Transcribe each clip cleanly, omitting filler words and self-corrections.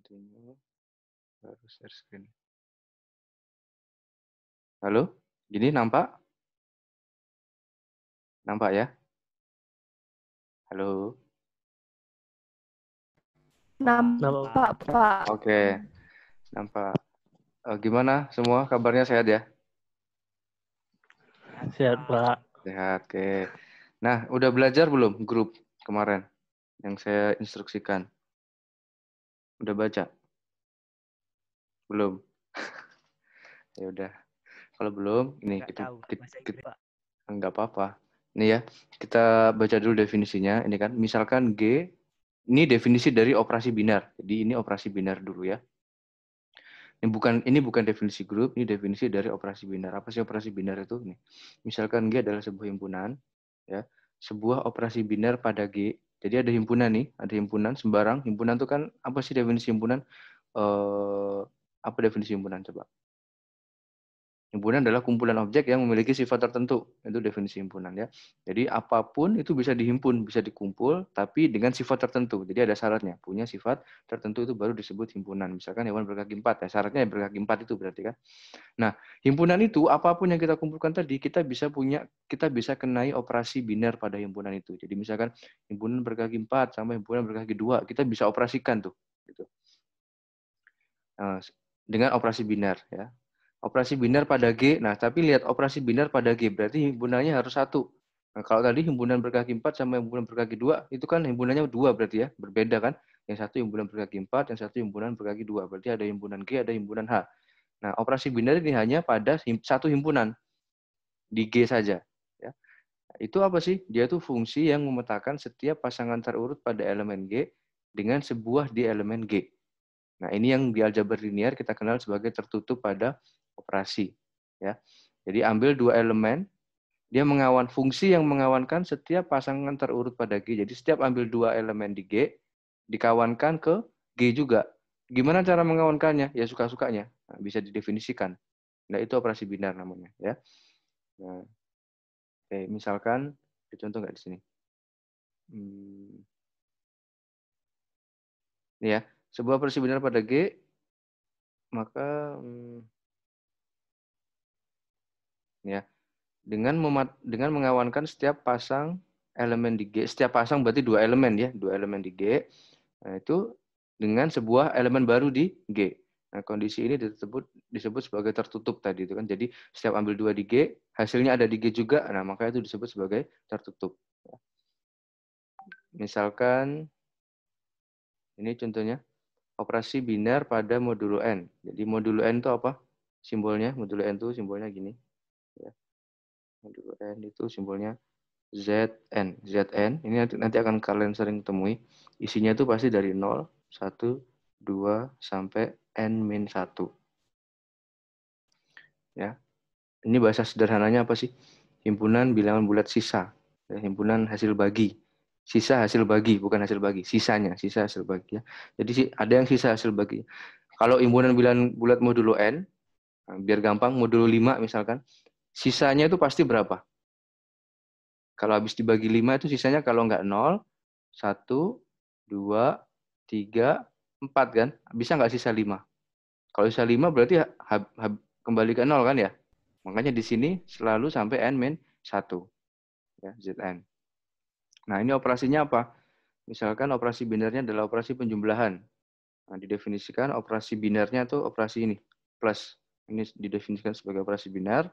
Continue. Baru share screen. Halo? Gini nampak? Nampak ya? Halo? Nampak, Pak. Oke, nampak. Gimana semua kabarnya sehat ya? Sehat, Pak. Sehat, oke. Nah, udah belajar belum grup kemarin yang saya instruksikan? Udah baca? Belum? Ya udah. Kalau belum, ini kita nggak apa-apa. Ini ya, kita baca dulu definisinya. Ini kan, misalkan G, ini definisi dari operasi binar. Jadi ini operasi binar dulu ya. Ini bukan definisi grup, ini definisi dari operasi binar. Apa sih operasi binar itu? Nih, misalkan G adalah sebuah himpunan, ya, sebuah operasi binar pada G. Jadi ada himpunan nih, ada himpunan sembarang. Himpunan itu kan apa sih definisi himpunan? Apa definisi himpunan coba? Himpunan adalah kumpulan objek yang memiliki sifat tertentu. Itu definisi himpunan ya. Jadi apapun itu bisa dihimpun, bisa dikumpul, tapi dengan sifat tertentu. Jadi ada syaratnya. Punya sifat tertentu itu baru disebut himpunan. Misalkan hewan berkaki empat. Ya, syaratnya berkaki empat itu berarti kan. Nah, himpunan itu apapun yang kita kumpulkan tadi, kita bisa kenai operasi binar pada himpunan itu. Jadi misalkan himpunan berkaki empat sama himpunan berkaki dua, kita bisa operasikan tuh. Gitu. Dengan operasi binar ya. Operasi binar pada G, nah tapi lihat operasi binar pada G, berarti himpunannya harus satu. Nah, kalau tadi himpunan berkaki 4 sama himpunan berkaki 2, itu kan himpunannya dua berarti ya, berbeda kan. Yang satu himpunan berkaki 4, yang satu himpunan berkaki 2. Berarti ada himpunan G, ada himpunan H. Nah, operasi binar ini hanya pada satu himpunan, di G saja. Ya. Itu apa sih? Dia itu fungsi yang memetakan setiap pasangan terurut pada elemen G dengan sebuah di elemen G. Nah, ini yang di aljabar linear kita kenal sebagai tertutup pada operasi. Ya. Jadi ambil dua elemen, dia fungsi yang mengawankan setiap pasangan terurut pada G. Jadi setiap ambil dua elemen di G, dikawankan ke G juga. Gimana cara mengawankannya? Ya suka-sukanya. Nah, bisa didefinisikan. Nah, itu operasi binar namanya. Ya. Nah, misalkan, contoh nggak di sini? Ini ya, sebuah operasi binar pada G, maka ya, dengan mengawankan setiap pasang elemen di G, setiap pasang berarti dua elemen ya, dua elemen di G, nah itu dengan sebuah elemen baru di G. Nah, kondisi ini disebut sebagai tertutup tadi itu kan. Jadi setiap ambil dua di G, hasilnya ada di G juga, nah maka itu disebut sebagai tertutup. Misalkan ini contohnya operasi binar pada modulo N. Jadi modulo N itu apa? Simbolnya, modulo N itu simbolnya gini. Ya. Modulo N itu simbolnya ZN. ZN ini nanti akan kalian sering temui. Isinya itu pasti dari 0, 1, 2, sampai N-1. Ya. Ini bahasa sederhananya apa sih? Himpunan bilangan bulat sisa. Ya, himpunan hasil bagi. Sisa hasil bagi, bukan hasil bagi. Sisanya, sisa hasil bagi. Ya. Jadi ada yang sisa hasil bagi. Kalau himpunan bilangan bulat modulo N, biar gampang, modulo 5 misalkan, sisanya itu pasti berapa? Kalau habis dibagi 5 itu sisanya kalau nggak 0, 1, 2, 3, 4 kan? Bisa nggak sisa 5? Kalau sisa 5 berarti kembali ke 0 kan ya? Makanya di sini selalu sampai N-1. Ya, ZN. Nah, ini operasinya apa? Misalkan operasi binarnya adalah operasi penjumlahan. Nah, didefinisikan operasi binarnya itu operasi ini, plus. Ini didefinisikan sebagai operasi binar.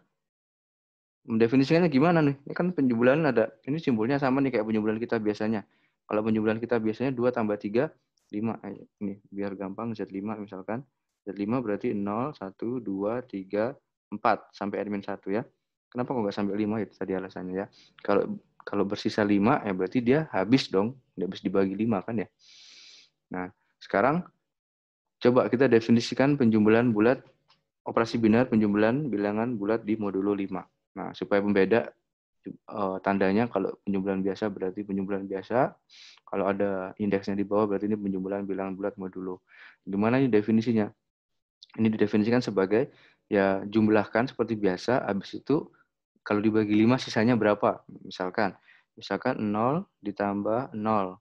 Mendefinisikannya gimana nih? Ini kan penjumlahan ada, ini simbolnya sama nih kayak penjumlahan kita biasanya. Kalau penjumlahan kita biasanya 2 tambah 3, 5. Ini biar gampang, Z5 misalkan. Z5 berarti 0, 1, 2, 3, 4 sampai N-1 ya. Kenapa kok nggak sampai 5? Itu tadi alasannya ya. Kalau bersisa 5, ya berarti dia habis dong. Dia habis dibagi 5 kan ya. Nah, sekarang coba kita definisikan penjumlahan bulat, operasi binar penjumlahan bilangan bulat di modulo 5. Nah, supaya pembeda tandanya kalau penjumlahan biasa berarti penjumlahan biasa. Kalau ada indeksnya di bawah berarti ini penjumlahan bilangan bulat modulo. Gimana ini definisinya? Ini didefinisikan sebagai ya jumlahkan seperti biasa, habis itu kalau dibagi 5 sisanya berapa? Misalkan 0 ditambah 0.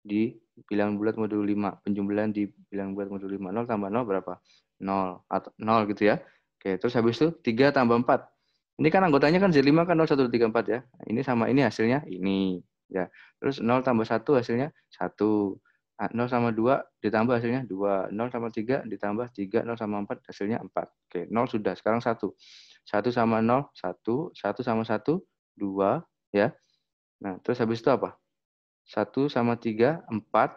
di bilangan bulat modul 5. Penjumlahan di bilangan bulat modul 5. 0 tambah 0 berapa? 0. Atau 0 gitu ya. Oke, terus habis itu 3 tambah 4. Ini kan anggotanya kan Z5 kan 0, 1, 2, 3, 4 ya. Nah, ini sama ini hasilnya ini. Ya. Terus 0 tambah 1 hasilnya 1. 0 sama 2 ditambah hasilnya 2. 0 sama 3 ditambah 3. 0 sama 4 hasilnya 4. Oke, 0 sudah. Sekarang 1. 1 sama 0, 1. 1 sama 1, 2. Ya. Nah, terus habis itu apa? 1 sama 3, 4.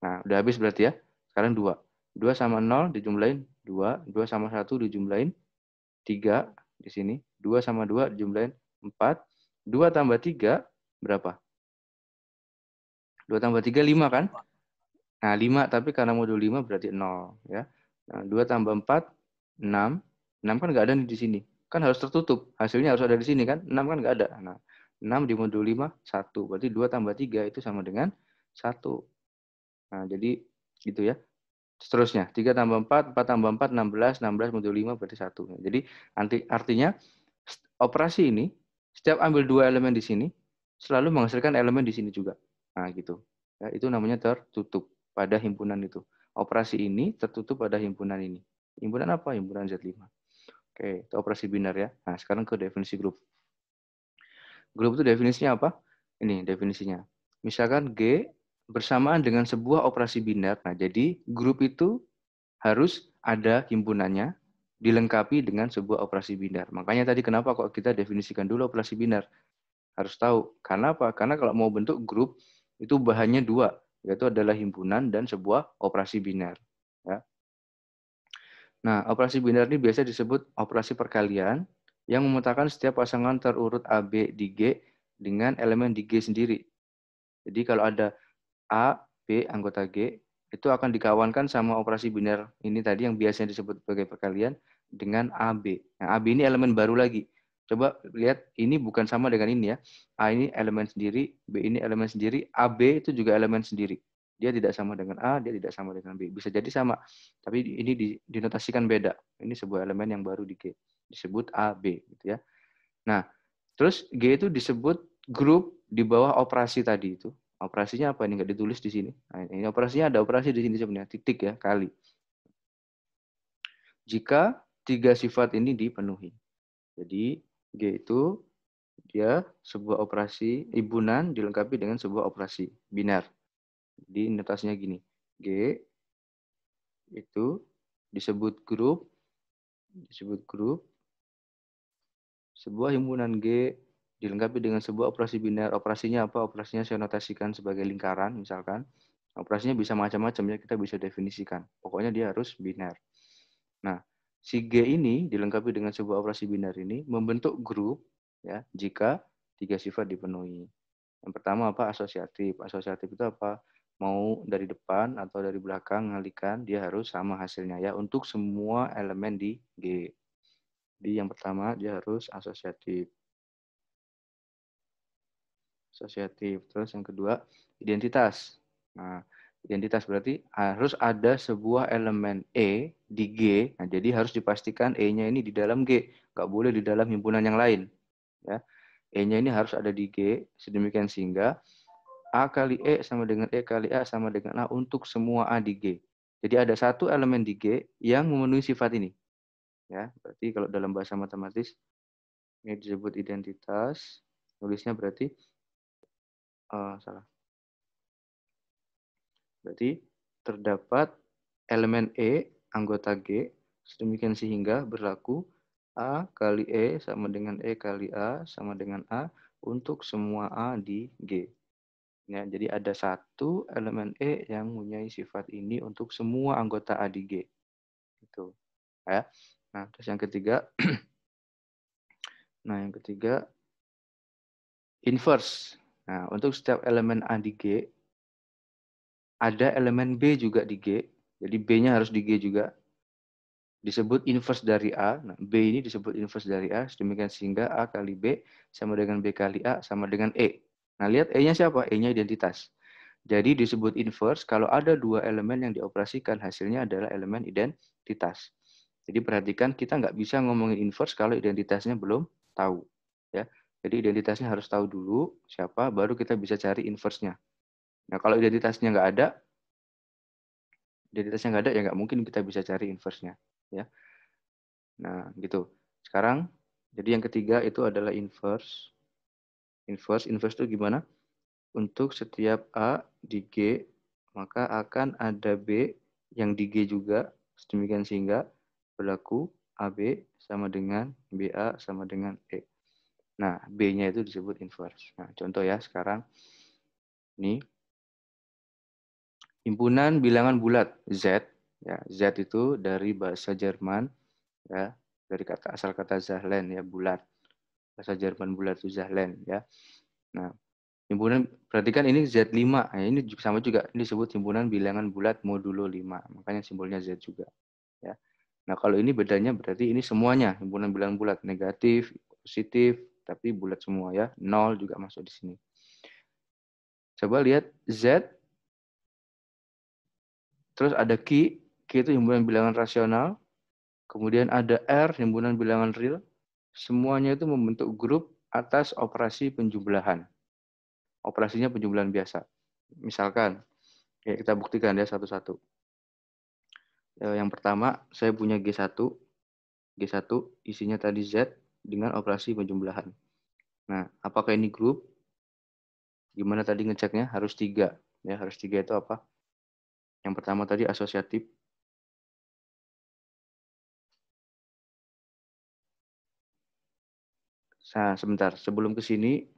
Nah, udah habis berarti ya. Sekarang 2. 2 sama 0 dijumlahin 2. 2 sama 1 dijumlahin 3 di sini. 2 sama 2 dijumlahin 4. 2 tambah 3 berapa? 2 tambah 3, 5 kan? Nah, 5, tapi karena modul 5 berarti 0. Ya. Nah, 2 tambah 4, 6. 6 kan nggak ada nih di sini. Kan harus tertutup. Hasilnya harus ada di sini kan? 6 kan nggak ada. Nah, 6 di modul 5, 1. Berarti 2 tambah 3 itu sama dengan 1. Nah, jadi gitu ya. Seterusnya, 3 tambah 4, 4 tambah 4, 16, 16 modul 5 berarti 1. Jadi artinya operasi ini, setiap ambil 2 elemen di sini, selalu menghasilkan elemen di sini juga. Nah, gitu. Ya, itu namanya tertutup pada himpunan itu. Operasi ini tertutup pada himpunan ini. Himpunan apa? Himpunan Z5. Oke, itu operasi binar ya. Nah, sekarang ke definisi grup. Grup itu definisinya apa? Ini definisinya. Misalkan G bersamaan dengan sebuah operasi binar. Nah, jadi grup itu harus ada himpunannya dilengkapi dengan sebuah operasi binar. Makanya tadi kenapa kok kita definisikan dulu operasi binar. Harus tahu. Karena apa? Karena kalau mau bentuk grup, itu bahannya dua, yaitu adalah himpunan dan sebuah operasi binar. Ya. Nah, operasi binar ini biasa disebut operasi perkalian yang memetakan setiap pasangan terurut AB di G dengan elemen di G sendiri. Jadi kalau ada A, B, anggota G, itu akan dikawankan sama operasi binar ini tadi yang biasanya disebut sebagai perkalian dengan AB. Nah, AB ini elemen baru lagi. Coba lihat, ini bukan sama dengan ini ya. A ini elemen sendiri, B ini elemen sendiri, AB itu juga elemen sendiri. Dia tidak sama dengan A, dia tidak sama dengan B. Bisa jadi sama, tapi ini dinotasikan beda. Ini sebuah elemen yang baru di G. Disebut AB. Gitu ya. Nah, terus G itu disebut grup di bawah operasi tadi itu. Operasinya apa? Ini nggak ditulis di sini. Nah, ini operasinya ada operasi di sini sebenarnya. Titik ya, kali. Jika tiga sifat ini dipenuhi. Jadi G itu dia sebuah operasi himpunan dilengkapi dengan sebuah operasi binar. Jadi notasinya gini. G itu disebut grup sebuah himpunan G dilengkapi dengan sebuah operasi binar. Operasinya apa? Operasinya saya notasikan sebagai lingkaran misalkan. Operasinya bisa macam-macam ya, kita bisa definisikan. Pokoknya dia harus binar. Nah, si G ini dilengkapi dengan sebuah operasi binar ini membentuk grup ya jika tiga sifat dipenuhi. Yang pertama apa? Asosiatif. Asosiatif itu apa? Mau dari depan atau dari belakang ngalikan, dia harus sama hasilnya ya untuk semua elemen di G. Jadi yang pertama dia harus asosiatif. Terus yang kedua, identitas. Nah, identitas berarti harus ada sebuah elemen E di G. Nah, jadi harus dipastikan E-nya ini di dalam G. Nggak boleh di dalam himpunan yang lain. Ya. E-nya ini harus ada di G, sedemikian sehingga A kali E sama dengan E kali A sama dengan A untuk semua A di G. Jadi ada satu elemen di G yang memenuhi sifat ini. Ya, berarti kalau dalam bahasa matematis ini disebut identitas. Nulisnya berarti salah. Berarti terdapat elemen E anggota G sedemikian sehingga berlaku A kali E sama dengan E kali A sama dengan A untuk semua A di G. Ya, jadi ada satu elemen E yang mempunyai sifat ini untuk semua anggota A di G. Gitu. Ya. Nah, terus yang ketiga, inverse. Nah, untuk setiap elemen A di G ada elemen B juga di G. Jadi B-nya harus di G juga. Disebut inverse dari A. Nah, B ini disebut inverse dari A. Sedemikian sehingga A kali B sama dengan B kali A sama dengan E. Nah, lihat E-nya siapa? E-nya identitas. Jadi disebut inverse kalau ada dua elemen yang dioperasikan, hasilnya adalah elemen identitas. Jadi perhatikan, kita nggak bisa ngomongin inverse kalau identitasnya belum tahu. Ya. Jadi identitasnya harus tahu dulu siapa, baru kita bisa cari inverse-nya. Nah, kalau identitasnya nggak ada ya nggak mungkin kita bisa cari inverse-nya. Ya. Nah, gitu. Sekarang, jadi yang ketiga itu adalah inverse. Inverse itu gimana? Untuk setiap A di G, maka akan ada B yang di G juga, sedemikian sehingga berlaku AB sama dengan BA sama dengan E. Nah, B-nya itu disebut inverse. Nah, contoh ya sekarang, ini himpunan bilangan bulat Z, ya, Z itu dari bahasa Jerman, ya, dari asal kata Zahlen, ya, bulat. Bahasa Jerman bulat itu Zahlen, ya. Nah, himpunan, perhatikan ini Z5. Nah, ini sama juga. Ini disebut himpunan bilangan bulat modulo 5. Makanya simbolnya Z juga. Ya. Nah, kalau ini bedanya berarti ini semuanya himpunan bilangan bulat. Negatif, positif, tapi bulat semua ya. 0 juga masuk di sini. Coba lihat Z. Terus ada Q. Q itu himpunan bilangan rasional. Kemudian ada R, himpunan bilangan real. Semuanya itu membentuk grup atas operasi penjumlahan. Operasinya penjumlahan biasa. Misalkan, ya kita buktikan ya satu-satu. Yang pertama, saya punya G1. G1 isinya tadi Z dengan operasi penjumlahan. Nah, apakah ini grup? Gimana tadi ngeceknya? Harus 3. Ya, harus 3 itu apa? Yang pertama tadi asosiatif. Nah, sebentar. Sebelum ke sini,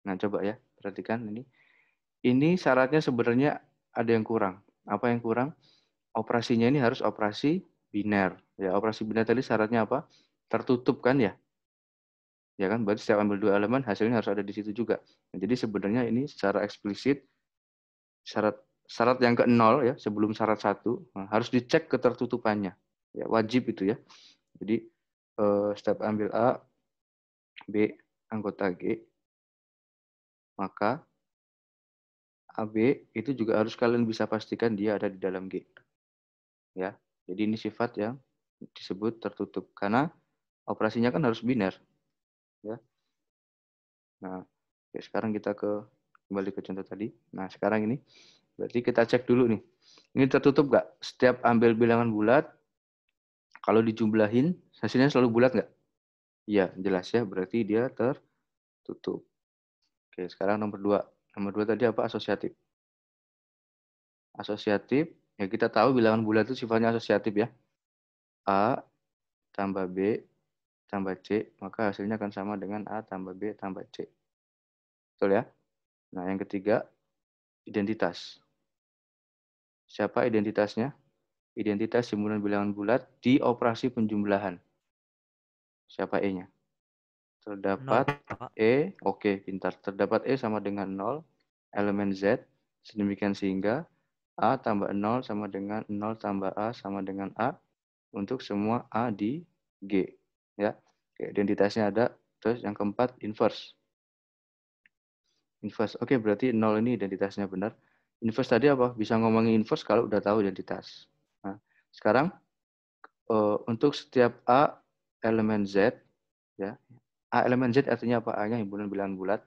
nah coba ya, perhatikan ini. Ini syaratnya sebenarnya ada yang kurang. Apa yang kurang? Operasinya ini harus operasi biner. Ya, operasi biner tadi syaratnya apa? Tertutup kan ya? Ya kan, berarti setiap ambil 2 elemen hasilnya harus ada di situ juga. Nah, jadi sebenarnya ini secara eksplisit syarat yang ke-0 ya, sebelum syarat 1 harus dicek ketertutupannya. Ya, wajib itu ya. Jadi setiap ambil A, B anggota G, maka AB itu juga harus kalian bisa pastikan dia ada di dalam G. Ya. Jadi ini sifat yang disebut tertutup karena operasinya kan harus biner, ya. Nah, oke, sekarang kita kembali ke contoh tadi. Nah, sekarang ini berarti kita cek dulu nih. Ini tertutup nggak? Setiap ambil bilangan bulat, kalau dijumlahin, hasilnya selalu bulat nggak? Iya, jelas ya. Berarti dia tertutup. Oke, sekarang nomor 2. Nomor 2 tadi apa? Asosiatif. Asosiatif, ya kita tahu bilangan bulat itu sifatnya asosiatif ya. A tambah B tambah C, maka hasilnya akan sama dengan A tambah B tambah C. Betul ya? Nah, yang ketiga, identitas. Siapa identitasnya? Identitas himpunan bilangan bulat di operasi penjumlahan. Siapa E-nya? Terdapat 0, Pak. E, oke, pintar. Terdapat E sama dengan 0, elemen Z, sedemikian sehingga A tambah 0 sama dengan 0 tambah A sama dengan A untuk semua A di G. Ya, identitasnya ada. Terus yang keempat, inverse. Inverse, oke, berarti 0 ini identitasnya benar. Inverse tadi apa? Bisa ngomongin inverse kalau udah tahu identitas. Nah, sekarang untuk setiap A elemen Z, ya, A elemen Z artinya apa? A-nya himpunan bilangan bulat.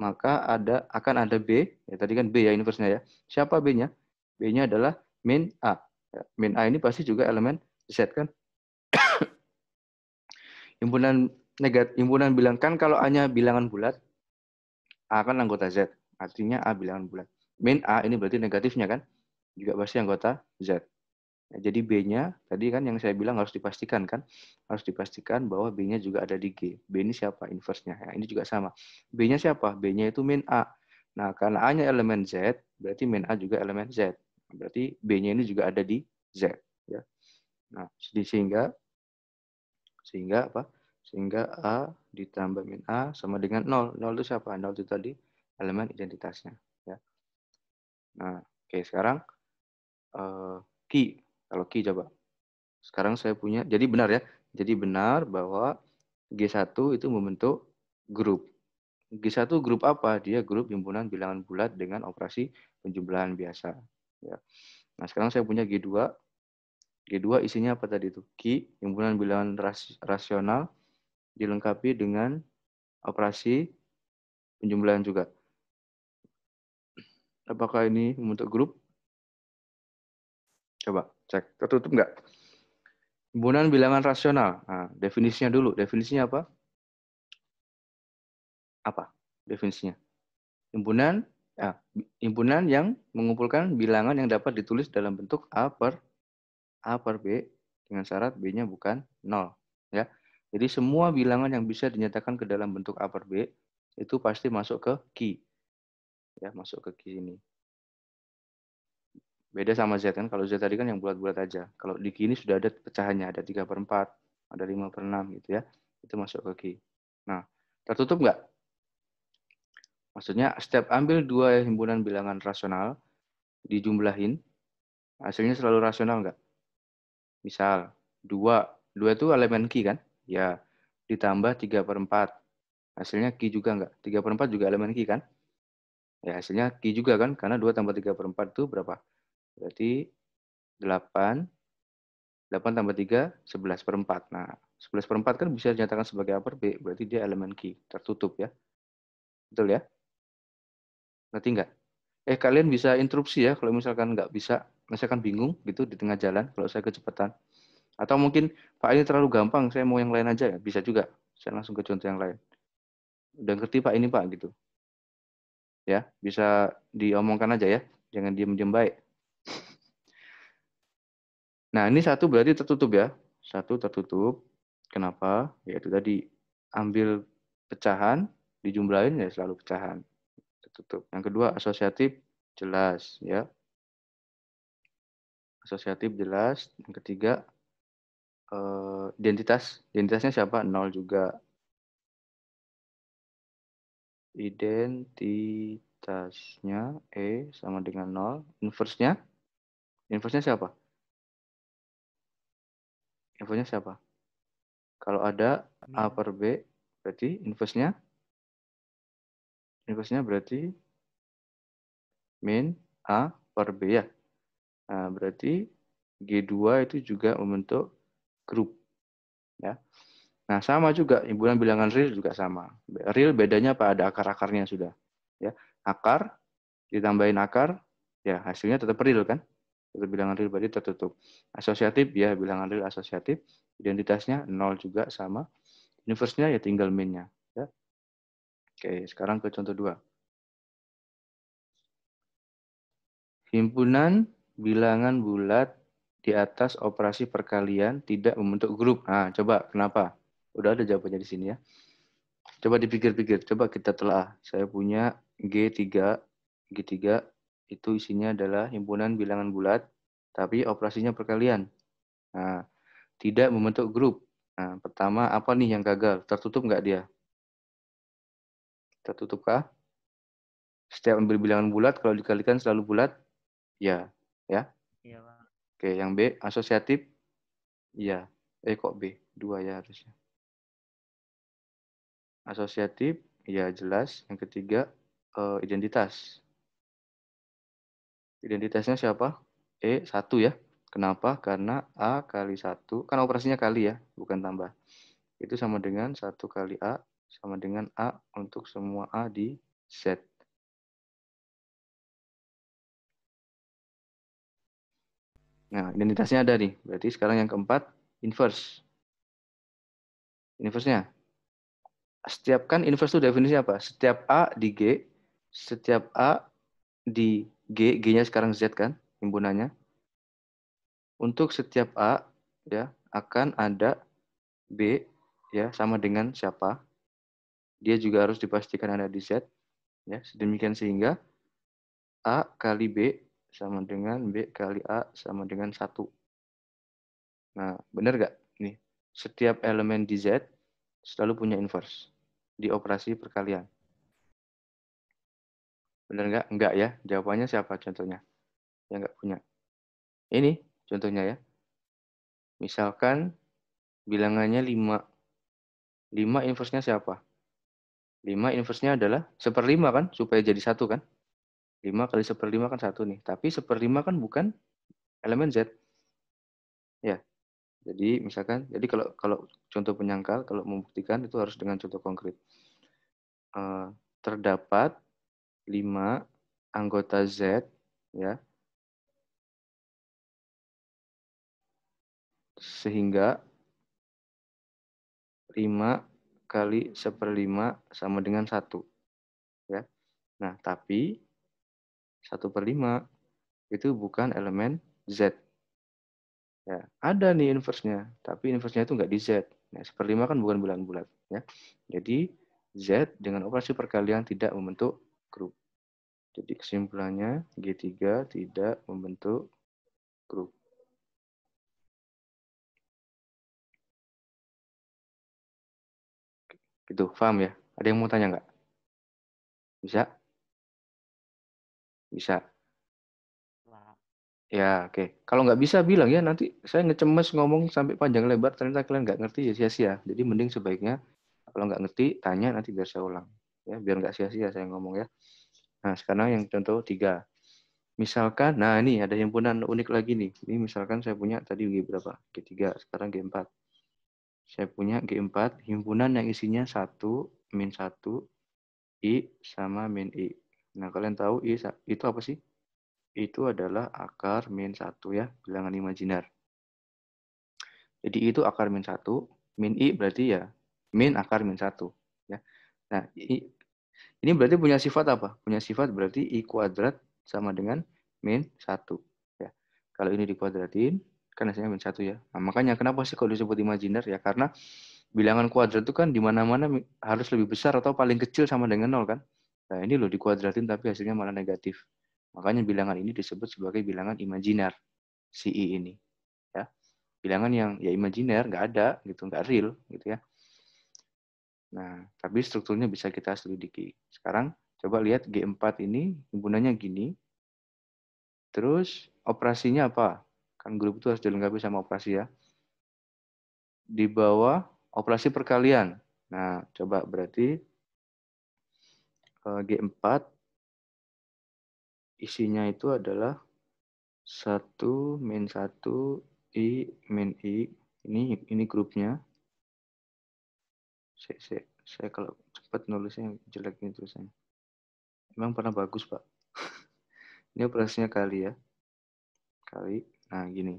Maka akan ada B, ya tadi kan B ya inverse-nya ya. Siapa B-nya? B-nya adalah min A. Ya, min A ini pasti juga elemen Z kan? Himpunan bilang kan kalau A-nya bilangan bulat, A kan anggota Z. Artinya A bilangan bulat. Min A ini berarti negatifnya kan? Juga pasti anggota Z. Nah, jadi B-nya tadi kan yang saya bilang harus dipastikan kan, harus dipastikan bahwa B-nya juga ada di G. B ini siapa? Inverse-nya. Nah, ini juga sama. B-nya siapa? B-nya itu min A. Nah, karena A-nya elemen Z, berarti min A juga elemen Z. Berarti B-nya ini juga ada di Z. Ya. Nah, sehingga apa? Sehingga A ditambah min A sama dengan 0. 0 itu siapa? 0 itu tadi elemen identitasnya. Ya. Nah, oke, sekarang key. Kalau key coba. Sekarang saya punya, jadi benar ya. Jadi benar bahwa G1 itu membentuk grup. G1 grup apa? Dia grup himpunan bilangan bulat dengan operasi penjumlahan biasa. Ya. Nah, sekarang saya punya G2. G2 isinya apa tadi itu? Q, himpunan bilangan rasional dilengkapi dengan operasi penjumlahan juga. Apakah ini membentuk grup? Coba cek. Tertutup nggak? Himpunan bilangan rasional. Nah, definisinya dulu. Definisinya apa? Apa definisinya? Himpunan, himpunan yang mengumpulkan bilangan yang dapat ditulis dalam bentuk A per B dengan syarat B-nya bukan 0. Ya. Jadi semua bilangan yang bisa dinyatakan ke dalam bentuk A per B itu pasti masuk ke key. Ya, masuk ke key ini. Beda sama Z kan. Kalau Z tadi kan yang bulat-bulat aja. Kalau di key ini sudah ada pecahannya. Ada 3/4, ada 5/6 gitu ya. Itu masuk ke key. Nah, tertutup nggak? Maksudnya setiap ambil dua himpunan bilangan rasional, dijumlahin, hasilnya selalu rasional nggak? Misal, 2 itu elemen key kan? Ya, ditambah 3/4. Hasilnya key juga nggak? 3/4 juga elemen key kan? Ya, hasilnya key juga kan? Karena 2 tambah 3/4 itu berapa? Berarti 8. 8 tambah 3, 11/4. Nah, 11/4 kan bisa dinyatakan sebagai A per B, berarti dia elemen key, tertutup ya. Betul ya? Ngerti nggak? Kalian bisa interupsi ya, kalau misalkan nggak bisa, misalkan bingung gitu di tengah jalan, kalau saya kecepatan. Atau mungkin, Pak ini terlalu gampang, saya mau yang lain aja ya, bisa juga. Saya langsung ke contoh yang lain. Udah ngerti Pak ini Pak gitu. Ya, bisa diomongkan aja ya, jangan diem-diem baik. Nah, ini satu berarti tertutup ya. Satu tertutup. Kenapa? Yaitu tadi ambil pecahan, dijumlahin ya selalu pecahan. Tertutup. Yang kedua asosiatif jelas ya. Asosiatif jelas. Yang ketiga identitas. Identitasnya siapa? 0 juga. Identitasnya E sama dengan 0. Inverse-nya? Inverse-nya siapa? Inverse-nya siapa? Kalau ada A per B, berarti inverse-nya berarti min A per B ya. Nah, berarti G2 itu juga membentuk grup. Ya. Nah, sama juga, himpunan bilangan real juga sama. Real bedanya apa? Ada akar-akarnya sudah. Ya. Akar, ditambahin akar, ya hasilnya tetap real kan? Tetap bilangan real berarti tertutup. Asosiatif, ya bilangan real asosiatif. Identitasnya 0 juga sama. Inverse-nya ya tinggal min-nya. Ya. Oke, sekarang ke contoh 2. Himpunan bilangan bulat di atas operasi perkalian tidak membentuk grup. Nah, coba kenapa? Udah ada jawabannya di sini ya. Coba dipikir-pikir, coba kita telah. Saya punya G3. G3 itu isinya adalah himpunan bilangan bulat, tapi operasinya perkalian. Nah, tidak membentuk grup. Nah, pertama apa nih yang gagal? Tertutup nggak dia? Tertutupkah? Setiap ambil bilangan bulat, kalau dikalikan selalu bulat? Ya. Ya. Iya, Pak. Oke, yang B, asosiatif? Iya. Kok B? 2 ya harusnya. Asosiatif, ya jelas. Yang ketiga, identitas. Identitasnya siapa? 1 ya. Kenapa? Karena A kali 1, kan operasinya kali ya, bukan tambah. Itu sama dengan 1 kali A, sama dengan A untuk semua A di Z. Nah, identitasnya ada nih. Berarti sekarang yang keempat, inverse. Inverse-nya. Setiap kan inverse itu definisi apa? Setiap A di G, setiap A di G, G-nya sekarang Z kan, himpunannya. Untuk setiap A ya akan ada B ya sama dengan siapa? Dia juga harus dipastikan ada di Z ya. Sedemikian sehingga A kali B sama dengan B kali A sama dengan 1. Nah, benar nggak? Nih, setiap elemen di Z selalu punya inverse di operasi perkalian. Benar nggak? Enggak ya. Jawabannya siapa contohnya? Yang nggak punya. Ini contohnya ya. Misalkan bilangannya 5. 5 inverse-nya siapa? 5 inverse-nya adalah 1/5 kan? Supaya jadi 1 kan? 5 kali 1/5 kan 1 nih. Tapi 1/5 kan bukan elemen Z. Ya. Jadi misalkan, jadi kalau contoh penyangkal, kalau membuktikan itu harus dengan contoh konkret. Terdapat 5 anggota Z, ya, sehingga 5 kali 1/5 sama dengan 1. Ya. Nah, tapi 1/5 itu bukan elemen Z. Ya, ada nih inverse-nya, tapi inverse-nya itu nggak di Z. Nah, 1/5 kan bukan bulat-bulat. Ya. Jadi, Z dengan operasi perkalian tidak membentuk grup. Jadi kesimpulannya G3 tidak membentuk grup. Gitu, paham ya? Ada yang mau tanya nggak? Bisa? Bisa. Ya, oke. Kalau nggak bisa bilang ya, nanti saya ngecemes ngomong sampai panjang lebar, ternyata kalian nggak ngerti ya sia-sia. Jadi mending sebaiknya kalau nggak ngerti, tanya nanti biar saya ulang. Ya, biar nggak sia-sia saya ngomong ya. Nah, sekarang yang contoh 3. Misalkan, nah ini ada himpunan unik lagi nih. Ini misalkan saya punya tadi G berapa? G3, sekarang G4. Saya punya G4, himpunan yang isinya 1, min 1, I sama min I. Nah, kalian tahu I itu apa sih? Itu adalah akar min 1 ya, bilangan imajiner. Jadi itu akar min 1, min I berarti ya min akar min 1. Ya. Nah, ini berarti punya sifat apa? Punya sifat berarti I kuadrat sama dengan min 1. Ya. Kalau ini dikuadratin, kan hasilnya min 1 ya. Nah, makanya kenapa sih kalau disebut imajiner? Ya karena bilangan kuadrat itu kan di mana-mana harus lebih besar atau paling kecil sama dengan 0 kan? Nah, ini loh dikuadratin tapi hasilnya malah negatif. Makanya bilangan ini disebut sebagai bilangan imajiner, si I ini. Ya. Bilangan yang ya imajiner, nggak ada, gitu, nggak real, gitu ya. Nah, tapi strukturnya bisa kita selidiki. Sekarang coba lihat G4 ini himpunannya gini. Terus operasinya apa? Kan grup itu harus dilengkapi sama operasi ya. Di bawah operasi perkalian. Nah, coba berarti G4 isinya itu adalah 1 min 1 I min I. Ini grupnya. Saya kalau cepat nulisnya jelek ini tulisannya. Emang pernah bagus, Pak. Ini operasinya kali ya. Kali. Nah, gini.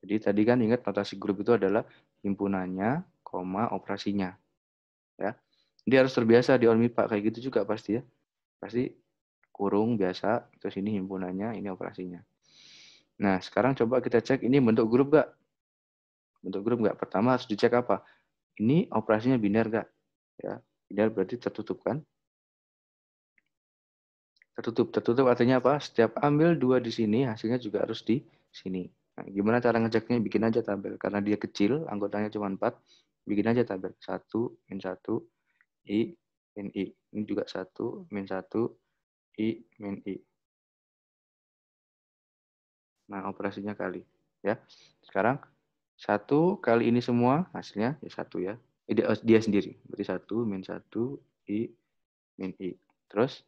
Jadi tadi kan ingat notasi grup itu adalah himpunannya, koma, operasinya. Ya. Dia harus terbiasa di ONMIPA kayak gitu juga pasti ya. Pasti kurung biasa, terus ini himpunannya, ini operasinya. Nah, sekarang coba kita cek ini bentuk grup nggak? Bentuk grup nggak? Pertama harus dicek apa? Ini operasinya biner nggak? Ya, biner berarti tertutup kan? Tertutup artinya apa? Setiap ambil 2 di sini, hasilnya juga harus di sini. Nah, gimana cara ngeceknya? Bikin aja tabel. Karena dia kecil, anggotanya cuma 4, bikin aja tabel. 1, min 1, I, min I. Ini juga 1, min 1, I, min I. Nah, operasinya kali. Ya. Sekarang, 1 kali ini semua, hasilnya ya 1 ya. Dia sendiri. Berarti 1, min 1, I, min I. Terus,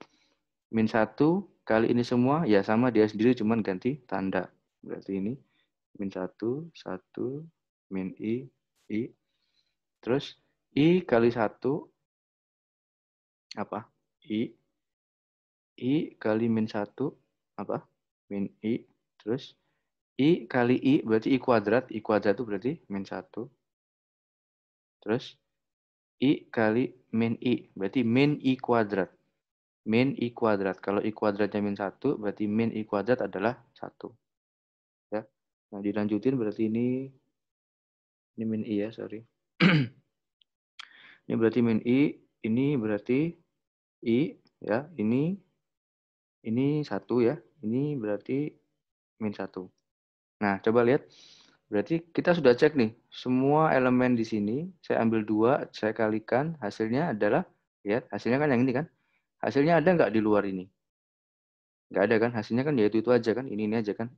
min 1 kali ini semua, ya sama dia sendiri, cuman ganti tanda. Berarti ini min 1, 1, min I. Terus, I kali 1, apa? I kali min 1, apa? Min I. Terus, I kali I, berarti I kuadrat. I kuadrat itu berarti min 1. Terus, I kali min I, berarti min I kuadrat. Min I kuadrat. Kalau I kuadratnya min 1, berarti min I kuadrat adalah 1. Ya. Nah, dilanjutin berarti ini min I ya, sorry. Ini berarti min I, ini berarti I, ya, ini 1 ya. Ini berarti min 1. Nah, coba lihat. Berarti kita sudah cek nih, semua elemen di sini, saya ambil 2, saya kalikan, hasilnya adalah, lihat, hasilnya kan yang ini kan. Hasilnya ada nggak di luar ini? Nggak ada kan, hasilnya kan ya itu aja kan, ini aja kan.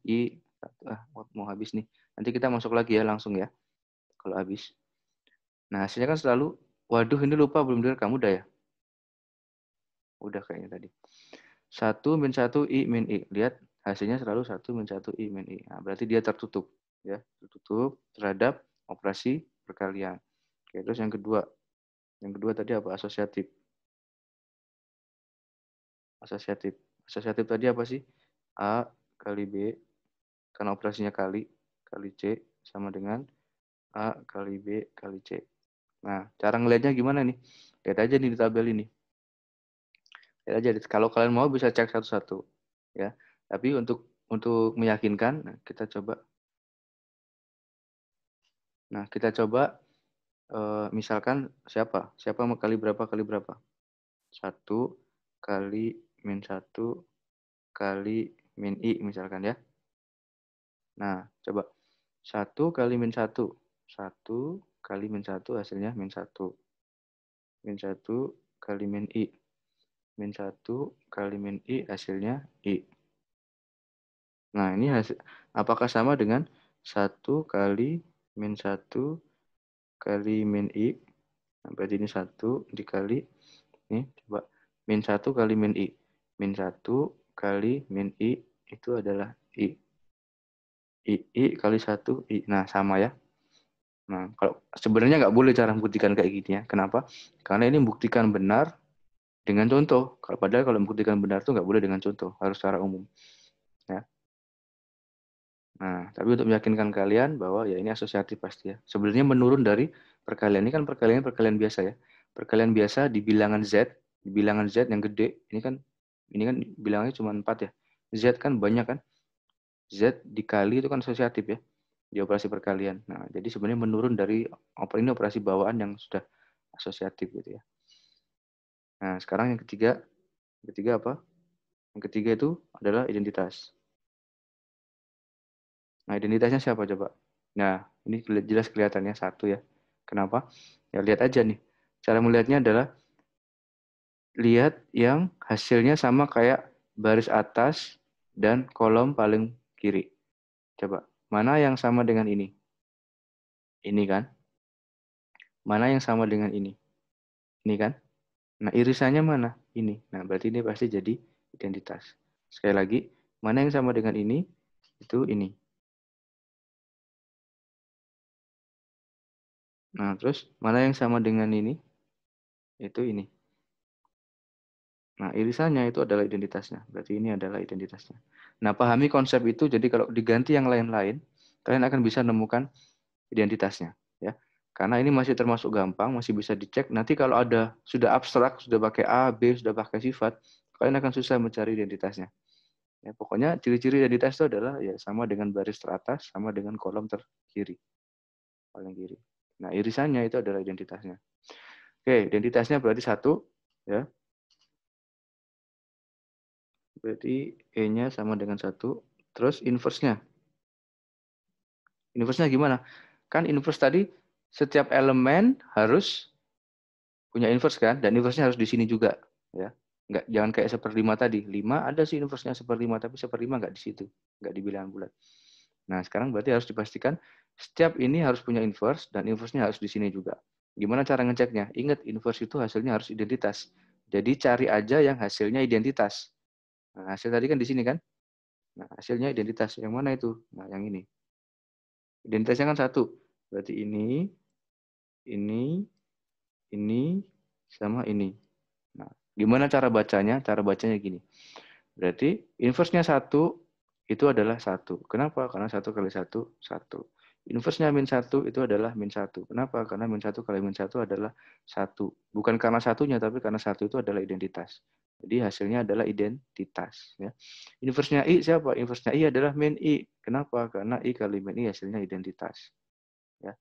Mau habis nih. Nanti kita masuk lagi ya, langsung ya, kalau habis. Nah, hasilnya kan selalu, waduh ini lupa belum direkam, udah ya? Udah kayaknya tadi. 1 min 1 I min I. Lihat, hasilnya selalu 1 min 1 I min I. Nah, berarti dia tertutup. Ya, tertutup terhadap operasi perkalian. Oke, terus yang kedua. Yang kedua tadi apa? Asosiatif. Asosiatif. Asosiatif tadi apa sih? A kali B, karena operasinya kali C sama dengan A kali B kali C. Nah, cara ngelihatnya gimana nih? Lihat aja nih di tabel ini. Lihat aja, kalau kalian mau bisa cek satu-satu. Ya. Tapi untuk meyakinkan, nah, kita coba misalkan siapa? Siapa kali berapa kali berapa? 1 kali min 1 kali min I misalkan ya. Nah, coba 1 kali min 1. 1 kali min 1 hasilnya min 1. Min 1 kali min I. Min 1 kali min I hasilnya I. Nah, ini apakah sama dengan 1 kali min 1 kali min I? Nah, berarti ini 1 dikali, ini coba, min 1 kali min I. Min 1 kali min I itu adalah I. I kali 1 I. Nah, sama ya. Nah, kalau sebenarnya nggak boleh cara membuktikan kayak gini ya. Kenapa? Karena ini membuktikan benar dengan contoh. Padahal kalau membuktikan benar itu nggak boleh dengan contoh, harus secara umum. Ya. Nah, tapi untuk meyakinkan kalian bahwa ya ini asosiatif pasti ya. Sebenarnya menurun dari perkalian. Ini kan perkalian biasa ya. Perkalian biasa di bilangan Z yang gede. Ini kan bilangnya cuma 4 ya. Z kan banyak kan. Z dikali itu kan asosiatif ya. Di operasi perkalian. Nah, jadi sebenarnya menurun dari ini operasi bawaan yang sudah asosiatif gitu ya. Nah, sekarang yang ketiga apa? Yang ketiga itu adalah identitas. Nah, identitasnya siapa coba? Nah, ini jelas kelihatannya 1 ya. Kenapa? Ya lihat aja nih. Cara melihatnya adalah lihat yang hasilnya sama kayak baris atas dan kolom paling kiri. Coba, mana yang sama dengan ini? Ini kan? Mana yang sama dengan ini? Ini kan? Nah, irisannya mana? Ini. Nah, berarti ini pasti jadi identitas. Sekali lagi, mana yang sama dengan ini? Itu ini. Nah, terus mana yang sama dengan ini? Itu ini. Nah, irisannya itu adalah identitasnya. Berarti ini adalah identitasnya. Nah, pahami konsep itu. Jadi kalau diganti yang lain-lain, kalian akan bisa menemukan identitasnya. Ya, karena ini masih termasuk gampang, masih bisa dicek. Nanti kalau ada sudah abstrak, sudah pakai A, B, sudah pakai sifat, kalian akan susah mencari identitasnya. Ya, pokoknya ciri-ciri identitas itu adalah ya sama dengan baris teratas, sama dengan kolom terkiri, paling kiri. Nah, irisannya itu adalah identitasnya. Oke, identitasnya berarti 1, ya. Berarti E-nya sama dengan 1. Terus inverse-nya. Inverse-nya gimana? Kan inverse tadi setiap elemen harus punya inverse kan? Dan inverse-nya harus di sini juga. Ya. Jangan kayak 1/5 tadi. 5 ada sih inverse-nya 1/5, tapi 1/5 nggak di situ. Nggak di bilangan bulat. Nah, sekarang berarti harus dipastikan setiap ini harus punya inverse dan inverse-nya harus di sini juga. Gimana cara ngeceknya? Ingat, inverse itu hasilnya harus identitas. Jadi cari aja yang hasilnya identitas. Nah, hasil tadi kan di sini kan? Nah, hasilnya identitas. Yang mana itu? Nah, yang ini. Identitasnya kan 1. Berarti ini, sama ini. Nah, gimana cara bacanya? Cara bacanya gini. Berarti inverse-nya 1 itu adalah 1. Kenapa? Karena 1 kali 1, 1. Inverse-nya min 1 itu adalah min 1. Kenapa? Karena min 1 kali min 1 adalah 1. Bukan karena satunya, tapi karena 1 itu adalah identitas. Jadi hasilnya adalah identitas. Ya. Inverse-nya I siapa? Inverse-nya I adalah min I. Kenapa? Karena I kali min I hasilnya identitas. Ya.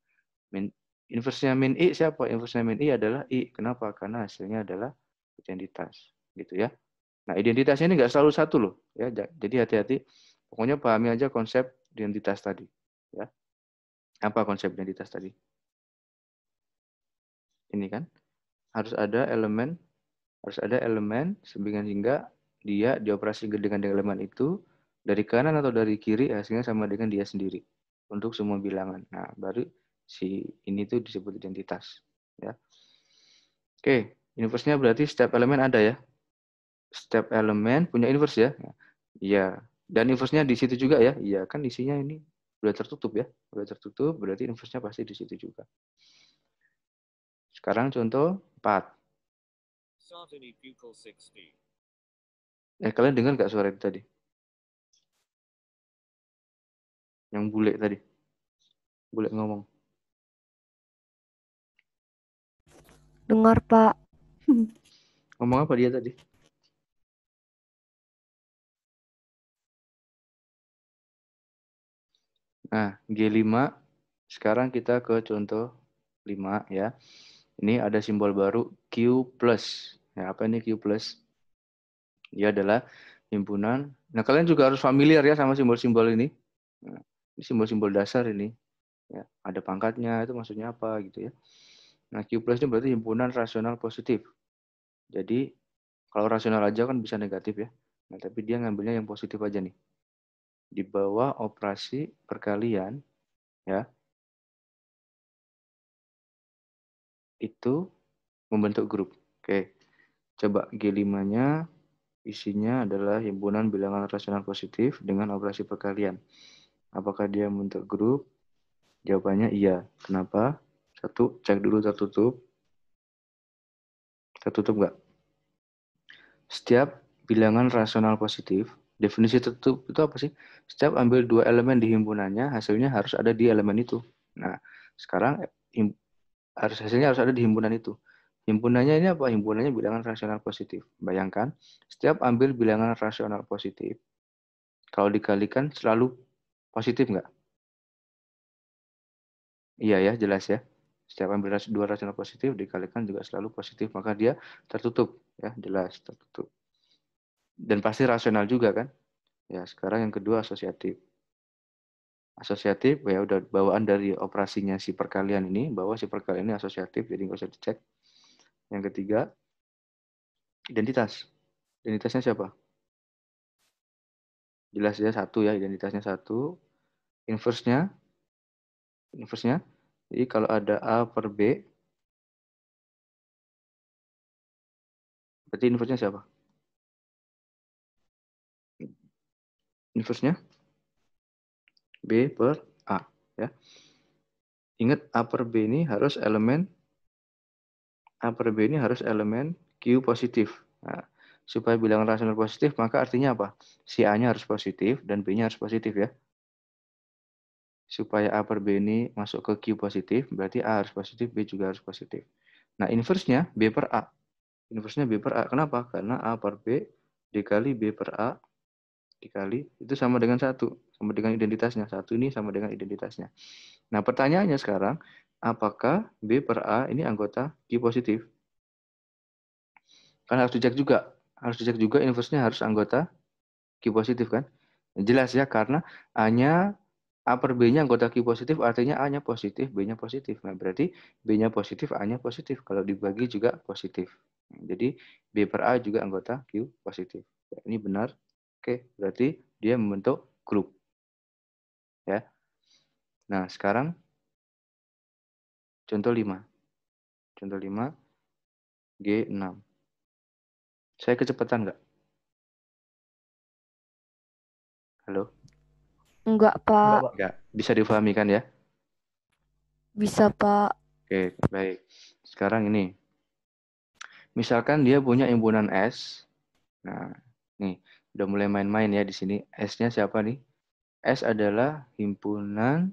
Inverse-nya min I siapa? Inverse-nya min I adalah I. Kenapa? Karena hasilnya adalah identitas. Gitu ya. Nah, identitasnya ini nggak selalu 1 loh. Ya. Jadi hati-hati. Pokoknya pahami aja konsep identitas tadi. Ya. Apa konsep identitas tadi? Ini kan harus ada elemen sehingga dia dioperasikan dengan elemen itu dari kanan atau dari kiri hasilnya sama dengan dia sendiri untuk semua bilangan. Nah, baru si ini tuh disebut identitas. Ya. Oke, inverse-nya berarti setiap elemen ada ya. Setiap elemen punya inverse ya. Iya. Dan inverse-nya di situ juga ya. Iya, kan isinya ini udah tertutup ya. Udah tertutup berarti inverse-nya pasti di situ juga. Sekarang contoh 4. Kalian dengar nggak suara itu tadi? Yang bule tadi. Bule ngomong. Dengar, Pak. Ngomong apa dia tadi? Nah, G5. Sekarang kita ke contoh 5 ya. Ini ada simbol baru Q+. Ya, apa ini Q+? Dia adalah himpunan. Nah, kalian juga harus familiar ya sama simbol-simbol ini. Nah, ini simbol-simbol dasar ini. Ya, ada pangkatnya, itu maksudnya apa gitu ya. Nah, Q+ ini berarti himpunan rasional positif. Jadi, kalau rasional aja kan bisa negatif ya. Nah, tapi dia ngambilnya yang positif aja nih. Di bawah operasi perkalian, ya, itu membentuk grup. Oke, coba G5-nya isinya adalah himpunan bilangan rasional positif dengan operasi perkalian. Apakah dia membentuk grup? Jawabannya iya. Kenapa? Satu, cek dulu tertutup. Tertutup nggak? Setiap bilangan rasional positif, definisi tertutup itu apa sih? Setiap ambil dua elemen di himpunannya, hasilnya harus ada di elemen itu. Nah, sekarang hasilnya harus ada di himpunan itu. Himpunannya ini apa? Himpunannya bilangan rasional positif. Bayangkan, setiap ambil bilangan rasional positif, kalau dikalikan selalu positif nggak? Iya ya, jelas ya. Setiap ambil dua rasional positif dikalikan juga selalu positif, maka dia tertutup. Ya, jelas tertutup. Dan pasti rasional juga kan? Ya, sekarang yang kedua asosiatif. Asosiatif ya udah bawaan dari operasinya si perkalian ini, bahwa si perkalian ini asosiatif, jadi nggak usah dicek. Yang ketiga, identitas. Identitasnya siapa? Jelas ya, satu ya, identitasnya satu. Inverse-nya, inverse-nya. Jadi kalau ada A per B, berarti inverse-nya siapa? Inverse-nya B per A. Ya. Ingat A per B ini harus elemen A per B ini harus elemen Q positif. Nah, supaya bilangan rasional positif, maka artinya apa? Si A-nya harus positif dan B-nya harus positif ya. Supaya A per B ini masuk ke Q positif, berarti A harus positif, B juga harus positif. Nah, inverse-nya B per A. Inverse-nya B per A. Kenapa? Karena A per B dikali B per A dikali itu sama dengan satu, sama dengan identitasnya. Satu ini sama dengan identitasnya. Nah, pertanyaannya sekarang, apakah B per A ini anggota Q positif? Kan harus dicek juga inverse-nya harus anggota Q positif kan? Jelas ya, karena A-nya A per B-nya anggota Q positif, artinya A-nya positif, B-nya positif. Nah, berarti B-nya positif, A-nya positif. Kalau dibagi juga positif. Jadi, B per A juga anggota Q positif. Ini benar. Oke, berarti dia membentuk grup. Ya. Nah, sekarang contoh 5. Contoh 5, G6. Saya kecepatan nggak? Halo? Enggak, Pak. Nggak. Bisa difahami kan ya? Bisa, Pak. Oke, baik. Sekarang ini. Misalkan dia punya himpunan S. Nah, nih, udah mulai main-main ya di sini. S-nya siapa nih? S adalah himpunan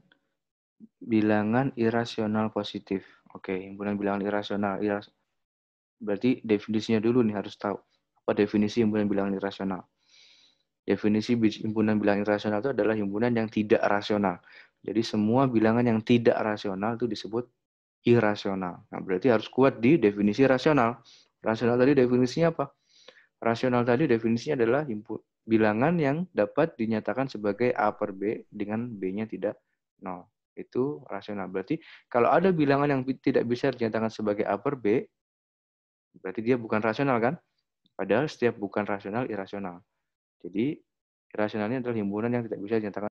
bilangan irasional positif. Oke, himpunan bilangan irasional. Berarti definisinya dulu nih harus tahu. Apa definisi himpunan bilangan irasional? Definisi himpunan bilangan irasional itu adalah himpunan yang tidak rasional. Jadi semua bilangan yang tidak rasional itu disebut irasional. Nah, berarti harus kuat di definisi rasional. Rasional tadi definisinya apa? Rasional tadi definisinya adalah bilangan yang dapat dinyatakan sebagai A per B dengan B-nya tidak nol. Itu rasional. Berarti kalau ada bilangan yang tidak bisa dinyatakan sebagai A per B, berarti dia bukan rasional kan? Padahal setiap bukan rasional irasional. Jadi irasionalnya adalah himpunan yang tidak bisa dinyatakan